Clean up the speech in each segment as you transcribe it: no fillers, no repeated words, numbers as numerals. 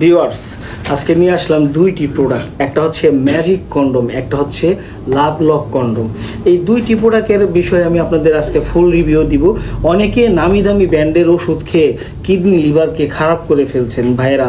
Viewers, আজকে নিয়ে আসলাম দুইটি প্রোডাক্ট। একটা হচ্ছে ম্যাজিক কন্ডম, একটা হচ্ছে লাভ লক কন্ডম। এই দুইটি প্রোডাক্টের বিষয়ে আমি আপনাদের আজকে ফুল রিভিউ দিব। অনেকে নামি দামি ব্র্যান্ডের ওষুধ খেয়ে কিডনি লিভারকে খারাপ করে ফেলছেন। ভাইয়েরা,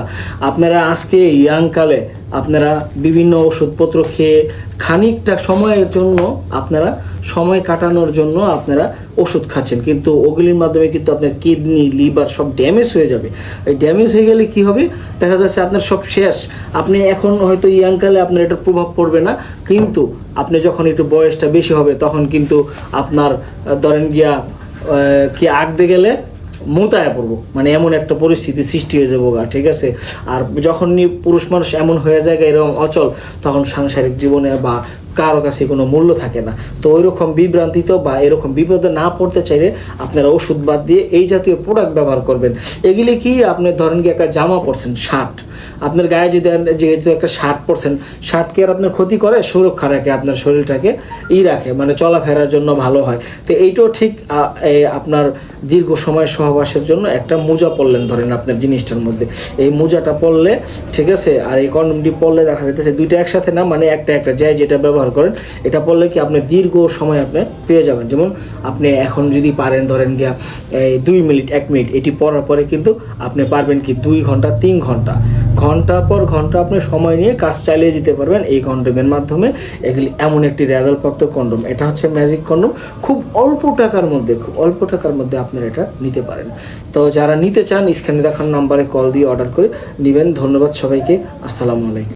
আপনারা আজকে ইয়াংকালে আপনারা বিভিন্ন ওষুধপত্র খেয়ে খানিকটা সময়ের জন্য আপনারা সময় কাটানোর জন্য আপনারা ওষুধ খাচ্ছেন, কিন্তু ওগুলির মাধ্যমে কিন্তু আপনার কিডনি লিভার সব ড্যামেজ হয়ে যাবে। এই ড্যামেজ হয়ে গেলে কি হবে, দেখা যাচ্ছে আপনার সব শেষ। আপনি এখন হয়তো ইয়াংকালে আপনার এটার প্রভাব পড়বে না, কিন্তু আপনি যখন একটু বয়সটা বেশি হবে তখন কিন্তু আপনার ধরেন গিয়া কি আগতে গেলে মোতায়া পড়বো, মানে এমন একটা পরিস্থিতি সৃষ্টি হয়ে যাবো গা, ঠিক আছে। আর যখনই পুরুষ মানুষ এমন হয়ে যায় এরকম অচল, তখন সাংসারিক জীবনে বা কারো কাছে কোনো মূল্য থাকে না। তো ওইরকম বিভ্রান্তিত বা এরকম বিপদে না পড়তে চাইলে আপনারা ওষুধ বাদ দিয়ে এই জাতীয় প্রোডাক্ট ব্যবহার করবেন। এগুলি কি, আপনি ধরেন কি একটা জামা পরছেন, শার্ট, আপনার গায়ে যদি যেহেতু একটা শার্ট পরছেন, শার্ট কি আর আপনার ক্ষতি করে? সুরক্ষা রাখে, আপনার শরীরটাকে রাখে, মানে চলাফেরার জন্য ভালো হয়। তো এইটাও ঠিক আপনার দীর্ঘ সময় সহবাসের জন্য একটা মোজা পরলেন ধরেন আপনার জিনিসটার মধ্যে, এই মোজাটা পরলে ঠিক আছে, আর এই কন্ডমটি পরলে দেখা যাচ্ছে দুইটা একসাথে না, মানে একটা একটা যায় যেটা ব্যবহার করেন, এটা পড়লে কি আপনি দীর্ঘ সময় আপনি পেয়ে যাবেন। যেমন আপনি এখন যদি পারেন ধরেন গিয়া 2 মিনিট 1 মিনিট এটি পড়ার পরে কিন্তু আপনি পারবেন কি 2 ঘন্টা 3 ঘন্টা, ঘন্টার পর ঘন্টা আপনি সময় নিয়ে কাজ চালিয়ে যেতে পারবেন এই কন্ডোমের মাধ্যমে। এগুলি এমন একটি রেজাল্টপ্রাপ্ত কন্ডোম, এটা হচ্ছে ম্যাজিক কন্ডোম। খুব অল্প টাকার মধ্যে আপনারা এটা নিতে পারেন। তো যারা নিতে চান স্ক্রিনে দেখানো নাম্বারে কল দিয়ে অর্ডার করে নেবেন। ধন্যবাদ সবাইকে, আসসালামু আলাইকুম।